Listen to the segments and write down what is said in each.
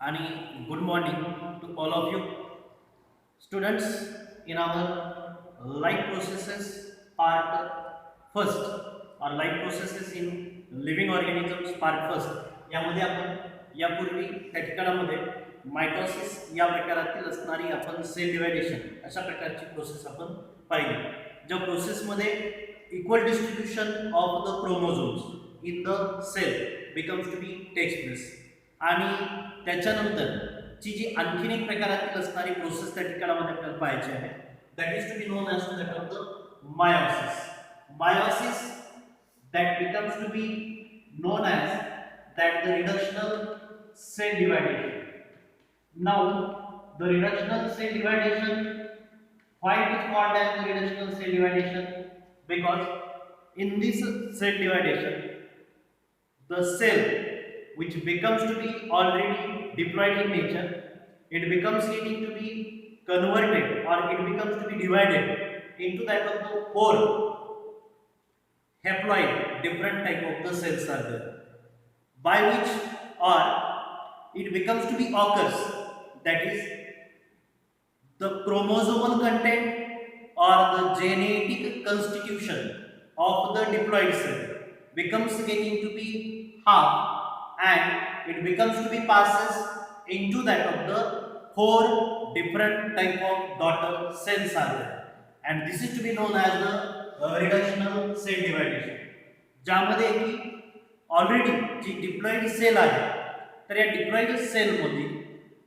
आणि good morning to all of you students in our life processes part first or life processes in living organisms part first यामध्ये आपण यापूर्वी त्या ठिकाणामध्ये mitosis या प्रकारातील असणारी आपण सेल डिव्हायडेशन अशा प्रकारची प्रोसेस आपण पाहिली ज्या प्रोसेसमध्ये equal distribution of the chromosomes in the cell becomes to be takes place आणि त्याच्यानंतर ची जी आणखीन एक प्रकारातील असणारी प्रोसेस त्या ठिकाणामध्ये आपल्याला पाहायची आहे that is to be known as that of the meiosis that becomes to be known as that the reductional cell dividation. Now the reductional cell dividation, why it is called as the reductional cell dividation? Because in this cell dividation the cell which becomes to be already diploid in nature, it becomes needing to be converted or it becomes to be divided into that of the four haploid different type of the cells are there by which or it becomes to be occurs, that is the chromosomal content or the genetic constitution of the diploid cell becomes getting to be half and it becomes to be passes into that of the four different type of daughter cells are there and this is to be known as the reductional cell dividation ज्यामध्ये की already जी diploid sale आहे तर या diploid सेलमध्ये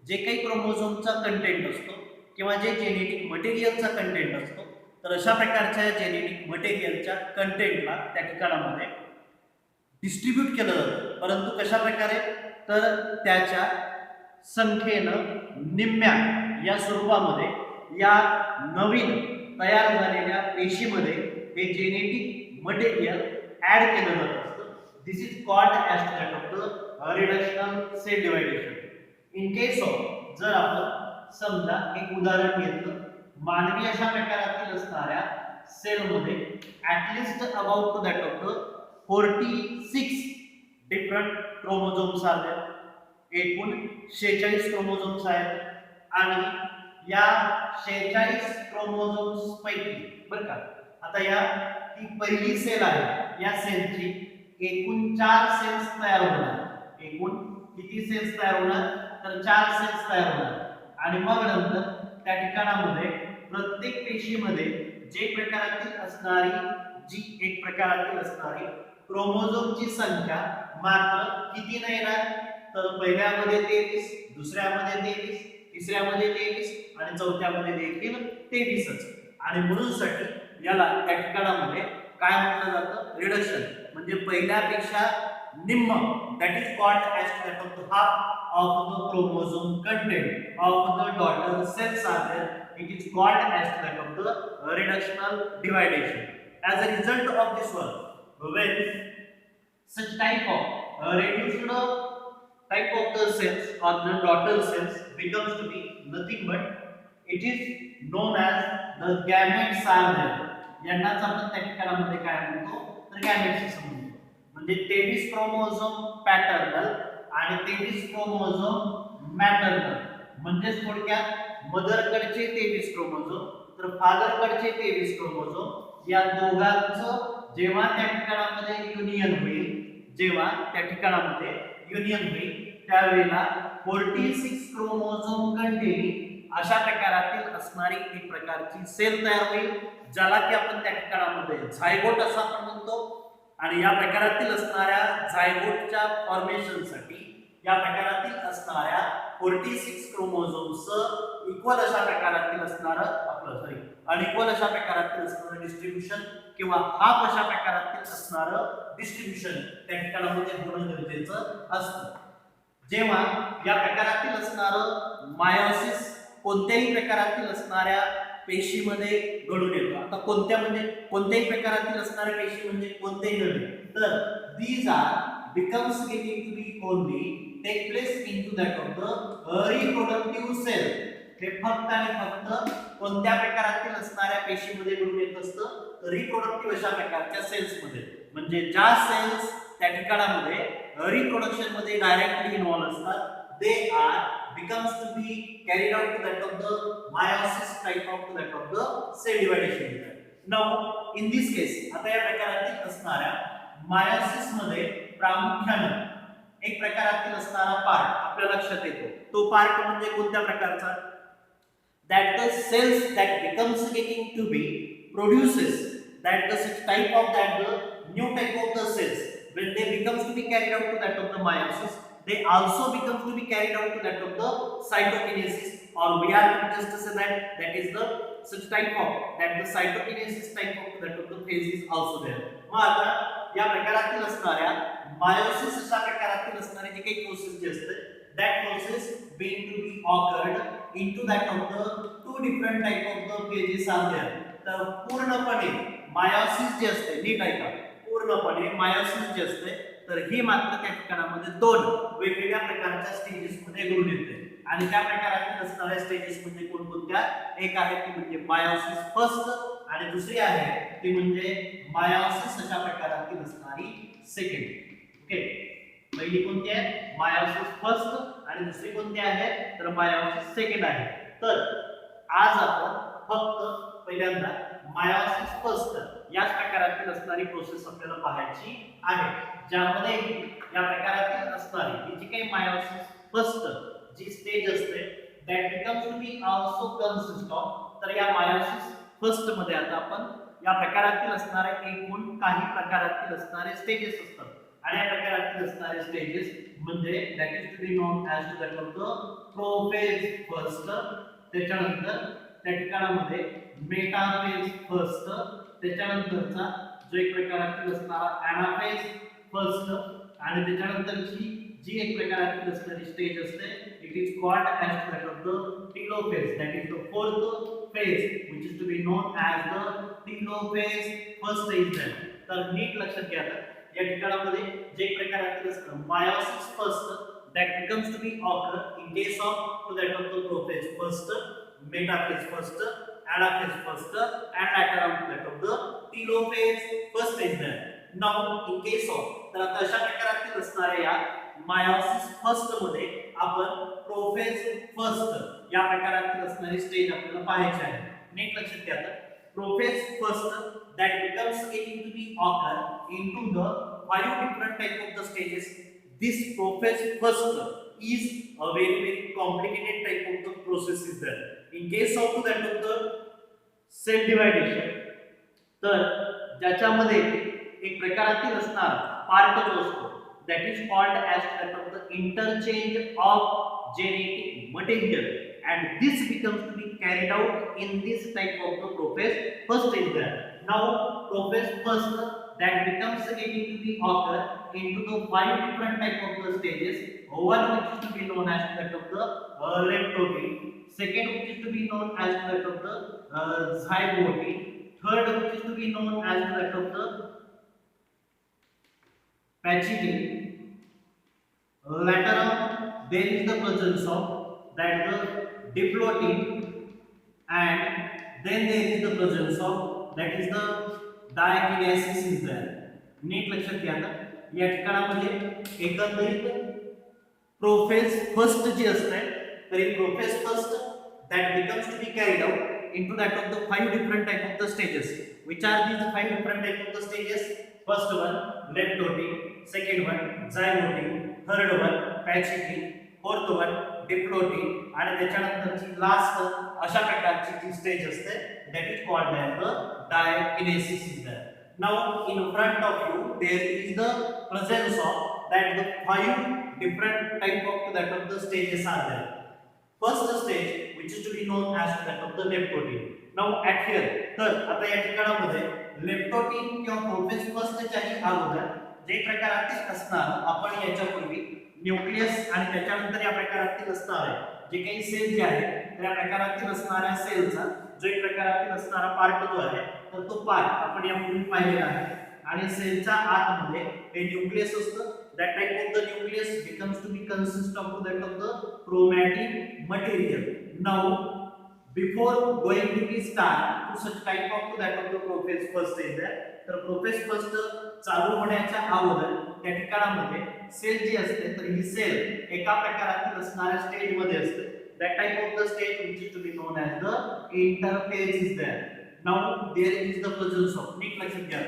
जे काही क्रोमोझोमचा content असतो किंवा जे जेनेटिक मटेरियलचा कंटेंट असतो तर अशा प्रकारच्या जेनेटिक मटेरियलच्या कंटेंटला त्या ठिकाणामध्ये डिस्ट्रीब्यूट केलं जातं परंतु कशा प्रकारे तर त्याच्या संख्येनं निम्म्या या स्वरूपामध्ये या नवीन तयार झालेल्या पेशीमध्ये हे जेनेटिक मटेरियल ऍड केलं जात असतं this is called as that of the reductional cell dividation in case of जर आपण समजा एक उदाहरण घेतलं मानवी अशा प्रकारातील असणाऱ्या सेलमध्ये at least about to that of the 46 different chromosomes आहेत एकूण 46 क्रोमोझोम्स आहेत आणि या 46 क्रोमोझोम्स पैकी बरं का आता या ती पहिली सेल आहे या सेलची एकूण 4 सेल्स तयार होणार एकूण किती सेल्स तयार होणार तर 4 सेल्स तयार होणार आणि मग नंतर त्या ठिकाणामध्ये प्रत्येक पेशीमध्ये जे प्रकारातील असणारी जी एक प्रकारातील असणारी क्रोमोझोमची संख्या मात्र किती नाही येणार तर पहिल्यामध्ये 23 दुसऱ्यामध्ये 23 तिसऱ्यामध्ये 23 आणि चौथ्यामध्ये देखील 23च आणि म्हणूनसाठी याला त्या ठिकाणामध्ये काय म्हटलं जातं रिडक्शन म्हणजे पहिल्यापेक्षा निम्म that is called as that of the half of the chromosome content of the daughter cells are there it is called as that of the reductional dividation as a result of this one when such type of reduced type of the cells or the daughter cells becomes to be nothing but it is known as the gametes are there यांनाच आपण त्या ठिकाणामध्ये काय म्हणतो तर गॅमेट्सशी संबंधित म्हणजे 23 chromosome paternal आणि 23 क्रोमोझोम मॅटर्नल म्हणजे थोडक्यात मदरकडचे 23 क्रोमोझोम तर फादरकडचे 23 क्रोमोझोम या दोघांचं जेव्हा त्या ठिकाणामध्ये युनियन होईल जेव्हा त्या ठिकाणामध्ये युनियन होईल त्यावेळेला 46 क्रोमोझोम कंटेनिंग अशा प्रकारातील असणारी एक प्रकारची सेल तयार होईल ज्याला की आपण त्या ठिकाणामध्ये झायगोट असं आपण म्हणतो आणि या प्रकारातील असणाऱ्या झायगोटच्या फॉर्मेशनसाठी या प्रकारातील असणाऱ्या 46 क्रोमोझोम्स इक्वल अशा प्रकारातील असणारं आपलं अनइक्वल अशा प्रकारातील असणारं डिस्ट्रीब्युशन किंवा हाफ अशा प्रकारातील असणारं डिस्ट्रीब्युशन त्या ठिकाणामध्ये होणं गरजेचं असतं जेव्हा या प्रकारातील असणारं मायोसिस कोणत्याही प्रकारातील असणाऱ्या पेशीमध्ये घडून येतो आता कोणत्या म्हणजे कोणत्याही प्रकारातील असणाऱ्या पेशी म्हणजे कोणतेही नव्हे तर these are becomes getting to be only take place into that of the reproductive cell हे फक्त आणि फक्त कोणत्या प्रकारातील असणाऱ्या पेशीमध्ये घडून येत असतं रिप्रोडक्टिव्ह अशा प्रकारच्या सेल्स मध्ये म्हणजे ज्या सेल्स त्या ठिकाणामध्ये रिप्रोडक्शन मध्ये डायरेक्टली इन्व्हॉल्व असतात they are becomes to be carried out to that of the meiosis type of to that of the cell dividation. Now in this case आता या प्रकारातील असणाऱ्या meiosis मध्ये प्रामुख्याने एक प्रकारातील असणारा पार्ट आपल्या लक्षात येतो. तो पार्ट म्हणजे कोणत्या प्रकारचा? That the cells that becomes getting to be produces that the such type of that the new type of the cells when they becomes to be carried out to that of the meiosis, they also becomes to be carried out to that of the cytokinesis, or we are just to say that is the such type of that the cytokinesis type of that of the phase is also there. मग आता या प्रकारातील असणाऱ्या meiosis अशा प्रकारातील असणारे जे काही प्रोसेस जे असते that process being to be occurred into that of the two different type of the phases are there. तर पूर्णपणे meiosis जे असते नीट ऐका, पूर्णपणे meiosis जे असते तर ही मात्र त्या ठिकाणामध्ये दोन वेगवेगळ्या प्रकारच्या स्टेजेस मध्ये घडून येते. आणि त्या प्रकारातील असणाऱ्या स्टेजेस म्हणजे कोणकोणत्या? एक आहे ती म्हणजे meiosis फर्स्ट आणि दुसरी आहे ती म्हणजे meiosis अशा प्रकारातील असणारी सेकंड. ओके, पहिली कोणती आहे? meiosis फर्स्ट आणि दुसरी कोणती आहे? तर meiosis सेकंड आहे. तर आज आपण फक्त पहिल्यांदा meiosis फर्स्ट याच प्रकारातील असणारी प्रोसेस आपल्याला पाहायची आहे, ज्यामध्ये या प्रकारातील असणारी जी काही meiosis फर्स्ट जी स्टेज असते that becomes to be also consist of. तर या meiosis फर्स्ट मध्ये आता आपण या प्रकारातील असणारे एकूण काही प्रकारातील असणारे स्टेजेस असतात आणि या प्रकारातील असणारे स्टेजेस म्हणजे that is to be known as to that of the prophase first, त्याच्यानंतर त्या ठिकाणामध्ये मेटाफेज फर्स्ट, त्याच्यानंतरचा जो एक प्रकारातील असणारा एनाफेज फर्स्ट आणि त्याच्यानंतरची जी एक प्रकारातील असणारी स्टेज असते it is called as to that of the telophase, that is the fourth phase which is to be known as the telophase first is there. तर नीट लक्षात घ्या या ठिकाणामध्ये जे प्रकारातील असतं meiosis first that becomes to be occur in case of to that of the prophase first, metaphase first, anaphase first and later on to that of the telophase first is there. Now in case of तर आता अशा प्रकारातील असणाऱ्या या meiosis first मध्ये आपण prophase first या प्रकारातील असणारी स्टेज आपल्याला पाहायची आहे. नीट लक्षात घ्या prophase first that becomes getting to be occur into the five different type of the stages. This prophase first is a very complicated type of the process is there. In case of that of the cell division तर ज्याच्यामध्ये एक प्रकारातील असणार part जो असतो that is called as that of the interchange of genetic material and this becomes to be carried out in this type of the prophase first is there. Now prophase first that becomes getting to be occur into the five different type of the stages. One which is to be known as that of the leptoty, second which is to be known as that of the zygote, third which is to be known as that of the pachygy. Later on there is the presence of that the diploty and then there is the presence of that is the diakinesis is there. नीट लक्षात घ्या या ठिकाणामध्ये एकंदरीत prophase first जी असते तर ही prophase first that becomes to be carried out into that of the five different type of the stages. Which are these five different type of the stages? First one leptoty, second one zygote, third one pachygy, fourth one diploty आणि त्याच्यानंतरची last अशा प्रकारची जी stage असते that is called as the diakinesis is there. Now in front of you there is the presence of that the five different type of that of the stages are there. First stage which is to be known as that of the leptoty. Now at here तर आता या ठिकाणामध्ये leptoty किंवा prophase first च्याही अगोदर जे प्रकारातील असणार आपण याच्यापूर्वी nucleus आणि त्याच्यानंतर या प्रकारातील असणारे जे काही सेल जे आहेत त्या प्रकारातील असणाऱ्या सेलचा जो एक प्रकारातील असणारा पार्ट जो आहे तर तो पार्ट आपण यापूर्वी पाहिलेला आहे आणि सेलच्या आतमध्ये हे न्यूक्लियस असतं. that type of the nucleus becomes to be consist of that of the chromatin material. Now before going to be start to such type of that of the prophase first is there. तर prophase first चालू होण्याच्या अगोदर त्या ठिकाणामध्ये sale जी असते तर ही sale एका प्रकारातील असणाऱ्या स्टेज मध्ये असते. That type of the stage which is to be known as the interphase is there. Now there is the presence of, नीट लक्षात घ्या.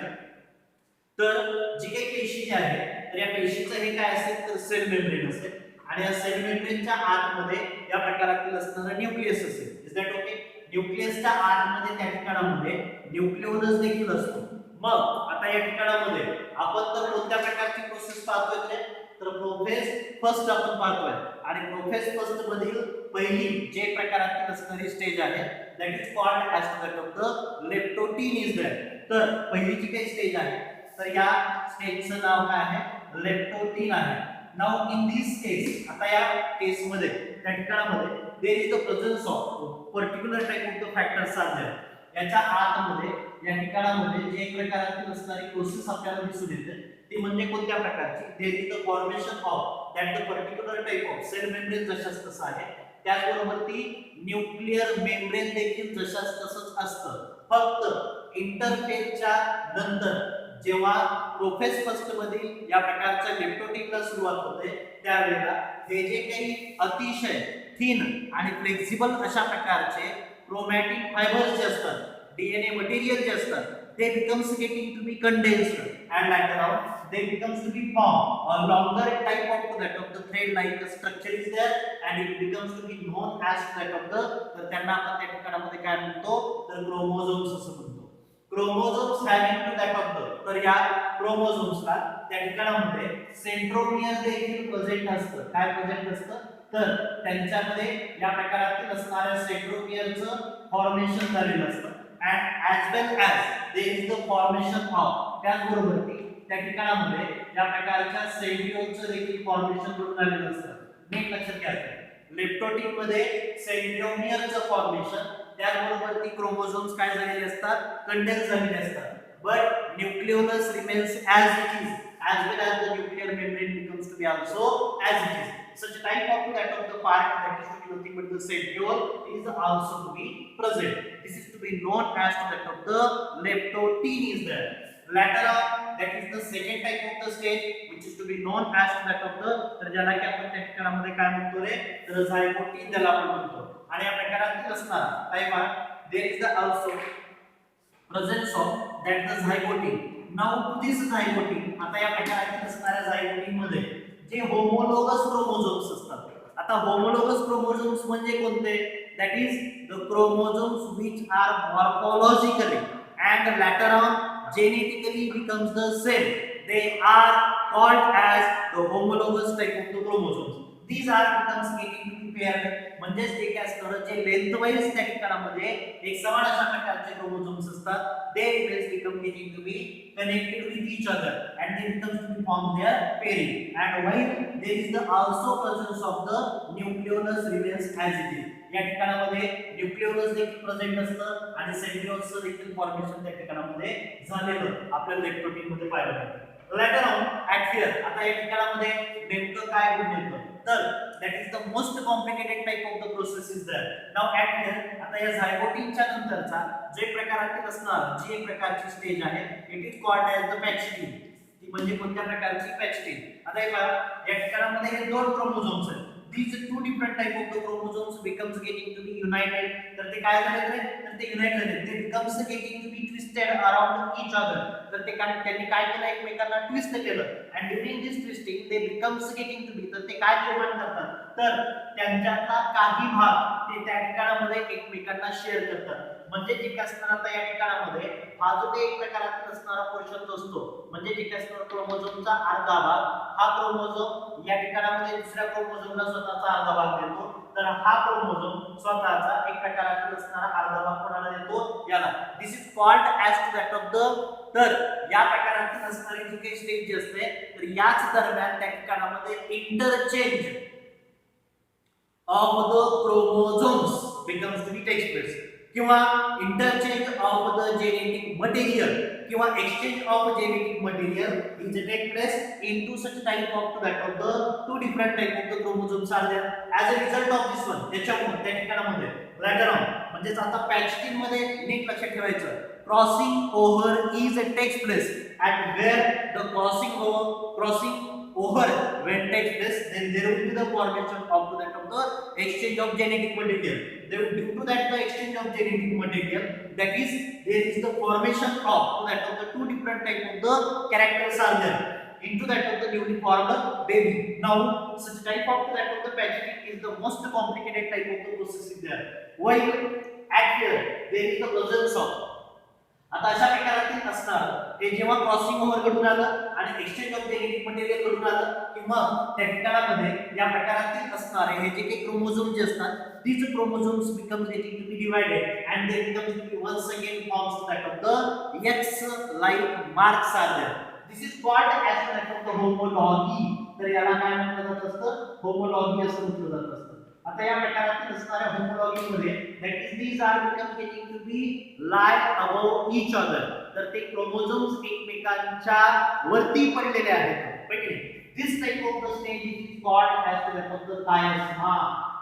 तर जी काही पेशी जी आहे तर या पेशीचं हे काय असेल तर सेल मेम्ब्रेन असेल आणि या सेल मेम्ब्रेनच्या आतमध्ये या प्रकारातील असणारा न्यूक्लियस असेल. Is that okay? न्यूक्लियसच्या आतमध्ये त्या ठिकाणामध्ये न्यूक्लिओलस देखील असतो. मग आता या ठिकाणामध्ये आपण तर कोणत्या प्रकारची प्रोसेस पाहतोय तर प्रोफेज फर्स्ट आपण पाहतोय आणि प्रोफेज फर्स्ट मधील पहिली जे प्रकारातील असणारी स्टेज आहे that is called as that of the leptotene is there. तर पहिली जी काही स्टेज आहे तर या स्टेजचं नाव काय आहे लेप्टोटीन आहे. नाउ इन दिस केस आता या केस मध्ये त्या ठिकाणामध्ये there is the presence of particular type of the factors are there. याच्या आतमध्ये या ठिकाणामध्ये जे एक प्रकारातील असणारी प्रोसेस आपल्याला दिसून येते ती म्हणजे कोणत्या प्रकारची there is the formation of that the particular type of cell membrane जशाच तसं आहे त्याचबरोबर ती न्यूक्लिअर मेम्ब्रेन देखील जशाच तसंच असतं. फक्त इंटरफेजच्या नंतर जेव्हा प्रोफेज फर्स्ट मध्ये या प्रकारच्या लेप्टोटीनला सुरुवात होते त्यावेळेला हे जे काही अतिशय थिन आणि फ्लेक्सिबल अशा प्रकारचे क्रोमॅटिन फायबर्स जे असतात डीएनए मटेरियल जे असतात they becomes getting to be condensed and later on they becomes to be form a longer type of that of the thread like structure is there and it becomes to be known as that of the तर त्यांना आपण त्या ठिकाणामध्ये काय म्हणतो तर chromosomes असं म्हणतो. Chromosomes having to that of the तर या क्रोमोझोम्सला त्या ठिकाणामध्ये सेंट्रोमियर देखील प्रेझेंट असतं. काय प्रेझेंट असतं तर त्यांच्यामध्ये या प्रकारातील असणाऱ्या सेंट्रोमियरचं फॉर्मेशन झालेलं असतं and as well as there is the formation of त्याचबरोबर त्या ठिकाणामध्ये या प्रकारच्या सेंट्रिओलचं देखील फॉर्मेशन करून झालेलं असतं. नीट लक्षात घ्या लेप्टोटीन मध्ये सेंट्रोमियरचं फॉर्मेशन त्याचबरोबर ती क्रोमोझोम्स काय झालेले असतात कंडेन्स झालेले असतात. But nucleolus remains as it is as well as the nuclear membrane becomes to be also as it is. Such type of that of the part that is to be nothing but the centriole is also to be present. This is to be known as to that of the leptotin is there. Later on that is the second type of the stage which is to be known as to that of the तर ज्याला की आपण त्या ठिकाणामध्ये काय म्हणतो रे तर झायगोटीन त्याला आपण म्हणतो. आणि या प्रकारातील असणारा काय पहा there is the also presence of that the zygote. Now this zygote आता या प्रकारातील असणाऱ्या zygote मध्ये जे होमोलोगस क्रोमोझोम्स असतात. आता होमोलोगस क्रोमोझोम्स म्हणजे कोणते that is the chromosomes which are morphologically and later on genetically becomes the same they are called as the homologous type of the chromosomes. These are becomes getting to be paired म्हणजे ते काय असतं जे लेंथवाईज त्या ठिकाणामध्ये एक समान अशा प्रकारचे क्रोमोझोम्स असतात they will become getting to be connected with each other and they becomes to be form their pairing and while there is the also presence of the nucleolus remains as it is. या ठिकाणामध्ये nucleolus देखील present असतं आणि सेंट्रिओलसचं देखील formation त्या ठिकाणामध्ये झालेलं आपल्याला leptotene मध्ये पाहायला मिळतं. लेटर ऑन ऍट हियर आता या ठिकाणामध्ये नेमकं काय घडून येतं तर that is the most complicated type of the process is there. Now at here आता या झायगोटीनच्या नंतरचा जे प्रकारातील असणार जी एक प्रकारची स्टेज आहे it is called as the pachytene. ती म्हणजे कोणत्या प्रकारची पॅक्सिटीन. आता हे पहा या ठिकाणामध्ये हे दोन क्रोमोझोम्स आहेत. These two different type of the chromosomes becomes getting to be united तर ते काय झाले तर ते युनाइट झाले ते becomes getting to be twisted around each other तर ते काय त्यांनी काय केलं एकमेकांना ट्विस्ट केलं and during this twisting they becomes getting to be तर ते काय निर्माण करतात तर त्यांच्यातला काही भाग ते त्या ठिकाणामध्ये एकमेकांना शेअर करतात. म्हणजे जे काय असणार आता या ठिकाणामध्ये हा जो ते एक प्रकारातील असणारा पोर्शन असतो म्हणजे जे काय असणार क्रोमोझोमचा अर्धा भाग हा क्रोमोझोम या ठिकाणामध्ये दुसऱ्या क्रोमोझोमला स्वतःचा अर्धा भाग देतो तर हा क्रोमोझोम स्वतःचा एक प्रकारातील असणारा अर्धा भाग कोणाला देतो याला. This is called as to that of the तर या प्रकारातील असणारी जी काही स्टेज जी असते तर याच दरम्यान त्या ठिकाणामध्ये interchange of the chromosomes becomes to be takes place किंवा interchange of the genetic material किंवा exchange of genetic material is take place into such type of that of the two different type of the chromosomes are there as a result of this one. त्याच्यामुळे त्या ठिकाणामध्ये later on म्हणजे आता पॅक्सिटीन मध्ये नीट लक्षात ठेवायचं crossing over is takes place at where the crossing over when takes place, then there will be the formation of that of the exchange of genetic material. There will due to that the exchange of genetic material, that is there is the formation of that of the two different type of the characters are there into that of the newly formed baby. Now such type of that of the pageantry is the most complicated type of the process is there. While at here there is the presence of, आता अशा प्रकारातील असणार हे जेव्हा crossing over घडून आलं आणि exchange of genetic material घडून आलं किंवा त्या ठिकाणामध्ये या प्रकारातील असणारे हे जे काही क्रोमोझोम जे असतात these chromosomes become getting to be divided and they become to be once again forms that of the X-like marks are there. This is called as that of the homology. तर याला काय म्हटलं जात असतं, homology असं म्हटलं जात असतं. आता या प्रकारातील असणाऱ्या होमोलॉजी मध्ये that is these are become getting to be lie above each other. तर ते क्रोमोझोम्स एकमेकांच्या वरती पडलेले आहेत. Okay, this type of the stage is called as that of the chiasma.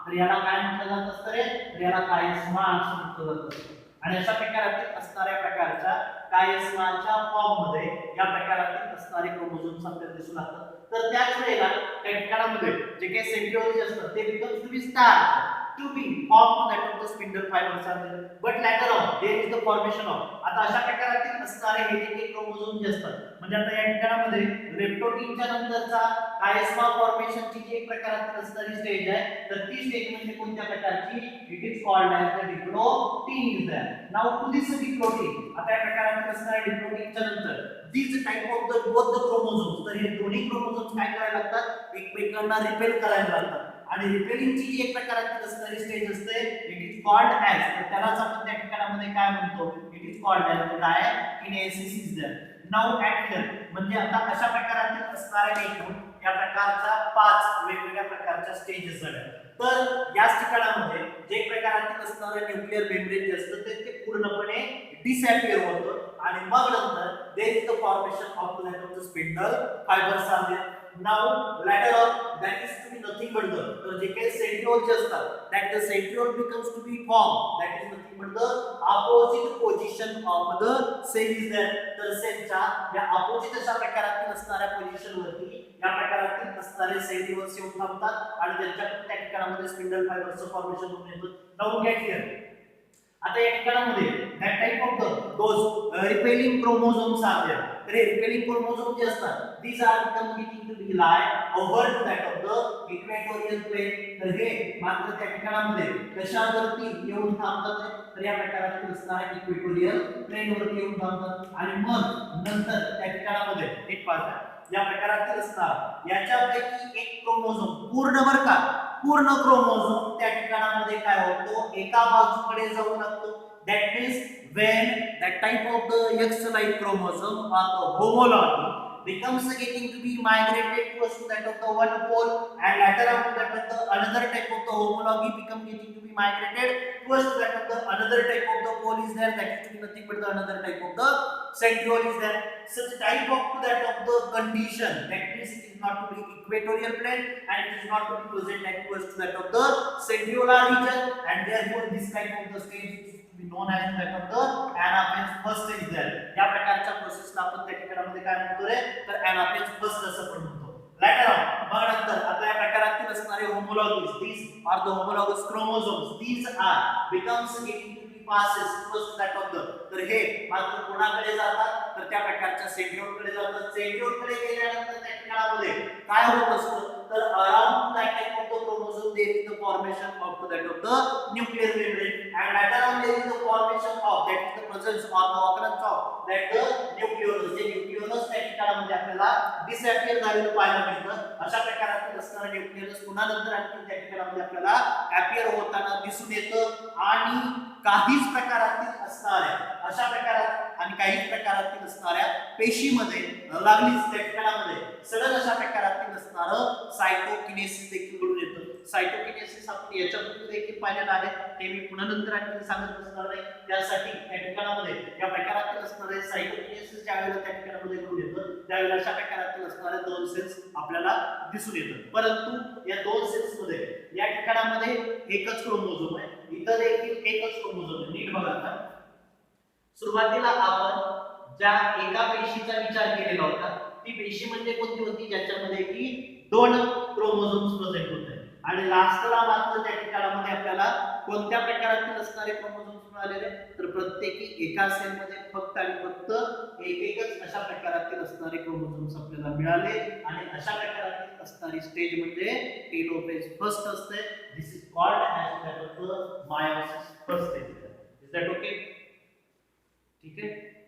तर याला काय म्हटलं जात असतं रे, तर याला chiasma असं म्हटलं जात असतं. आणि अशा प्रकारातील असणाऱ्या प्रकारच्या कायस्माच्या फॉर्म मध्ये या प्रकारातील असणारे क्रोमोझोम्स आपल्याला दिसू लागतात. तर त्याच वेळेला त्या ठिकाणामध्ये जे काही सेंट्रिओल्स असतात ते becomes to be start to be formed that of the spindle fibers are there, but later on there is the formation of. आता अशा प्रकारातील असणारे हे जे काही क्रोमोझोम जे असतात म्हणजे आता या ठिकाणामध्ये लेप्टोटीनच्या नंतरचा कायस्मा फॉर्मेशनची जी एक प्रकारातील असणारी स्टेज आहे तर ती स्टेज म्हणजे कोणत्या प्रकारची, it is called as the diplotene is there. Now to this diplotene, आता या प्रकारातील असणाऱ्या डिप्लोटीनच्या नंतर these type of the both the chromosomes, तर हे दोन्ही क्रोमोझोम्स काय करायला लागतात, एकमेकांना रिपेल करायला लागतात आणि रिपेलिंगची जी एक प्रकाराची असणारी स्टेज असते इट इज कॉल्ड ॲज, तर त्यालाच आपण त्या ठिकाणामध्ये काय म्हणतो, it is called as diakinesis is there. Now at here म्हणजे आता अशा प्रकारातील असणाऱ्या एकूण या प्रकारच्या 5 वेगवेगळ्या प्रकारच्या स्टेजेस झाल्या. तर याच ठिकाणामध्ये जे प्रकारातील असणारे न्यूक्लिअर मेम्ब्रेन जे असतं ते पूर्णपणे डिसअपियर होतं आणि मग नंतर there is the formation of the spindle fibres are there. Now later on that is to be nothing but the, तर जे काही सेंट्रिओल जे असतात that the centriole becomes to be formed, that is nothing but the opposite position of the cell is there. तर सेलच्या या opposite अशा प्रकारातील असणाऱ्या पोझिशन वरती या प्रकारातील असणारे सेंट्रिओल्स येऊन थांबतात आणि त्यांच्या त्या ठिकाणामध्ये स्पिंडल फायबरचं फॉर्मेशन होऊन येतं. नाउ गेट हियर, आता या ठिकाणामध्ये that type of the those repelling chromosomes are there. तर हे repelling chromosomes जे असतात these are becoming to be lie over to that of the equatorial plane. तर हे मात्र त्या ठिकाणामध्ये कशावरती येऊन थांबतात, तर या प्रकारातील असणाऱ्या इक्वेटोरियल प्लेन वरती येऊन थांबतात आणि मग नंतर त्या ठिकाणामध्ये एक पाहता या प्रकारातील असणार याच्यापैकी एक क्रोमोझोम पूर्ण बर का पूर्ण क्रोमोझोम त्या ठिकाणामध्ये काय होतो, एका बाजूकडे जाऊ लागतो. That means when that type of the X-like chromosome or the homology becomes getting to be migrated towards to that of the one pole and later on that of the another type of the homology become getting to be migrated towards to that of the another type of the pole is there, that is to be nothing but the another type of the centriole is there. Such type of that of the condition, that means it is not to be equatorial plane and it is not to be present at towards to that of the centriolar region and therefore this type of the stage be known as that of the anaphase first is there. या प्रकारच्या प्रोसेसला आपण त्या ठिकाणामध्ये काय म्हणतो रे, तर anaphase first असं पण म्हणतो. Later on मग नंतर आता या प्रकारातील असणारे होमोलॉगीज, these are the homologous chromosomes, these are becomes getting to be passes first that of the, तर हे मात्र कोणाकडे जातात, तर त्या प्रकारच्या सेंट्रिओलकडे जातात. सेंट्रिओलकडे गेल्यानंतर त्या ठिकाणामध्ये काय होत असतं, तर around that type of the chromosome there is the formation of that of the nuclear membrane and later on there is the formation of, that is the presence or the occurrence of that the nucleolus. जे nucleolus त्या ठिकाणामध्ये आपल्याला disappear झालेलं पाहायला मिळतं. अशा प्रकारातील असणारं nucleus पुन्हा नंतर आणखी त्या ठिकाणामध्ये आपल्याला अपियर होताना दिसून येतं आणि काहीच प्रकारातील असणाऱ्या अशा प्रकारात आणि काही प्रकारातील असणाऱ्या पेशीमध्ये लागलीच त्या ठिकाणामध्ये सडन अशा प्रकारातील असणारं सायटोकिनेसिस देखील घडून येतं. सायटोकिनेसिस आपण याच्यापूर्वी देखील पाहिलेलं आहे, ते मी पुन्हा नंतर आणखी सांगत असणार नाही. त्यासाठी त्या ठिकाणामध्ये या प्रकारातील असणारे सायटोकिनेसिस ज्या वेळेला त्या ठिकाणामध्ये घडून येतं त्यावेळेला अशा प्रकारातील असणारे दोन सेल्स आपल्याला दिसून येतात. परंतु या दोन सेल्स मध्ये या ठिकाणामध्ये एकच क्रोमोझोम आहे, इथं देखील एकच क्रोमोझोम आहे. नीट बघा आता, सुरुवातीला आपण ज्या एका पेशीचा विचार केलेला होता ती पेशी म्हणजे कोणती होती ज्याच्यामध्ये की 2 क्रोमोझोम्स प्रेझेंट होते आणि लास्टला मात्र त्या ठिकाणामध्ये आपल्याला कोणत्या प्रकारातील असणारे क्रोमोझोम्स मिळालेले तर प्रत्येकी एका सेल मध्ये फक्त आणि फक्त एकच अशा प्रकारातील असणारे क्रोमोझोम्स आपल्याला मिळाले आणि अशा प्रकारातील असणारी स्टेज म्हणजे टेलोफेज फर्स्ट असते. This is called as that of the meiosis first stage. Is that okay? ठीक आहे.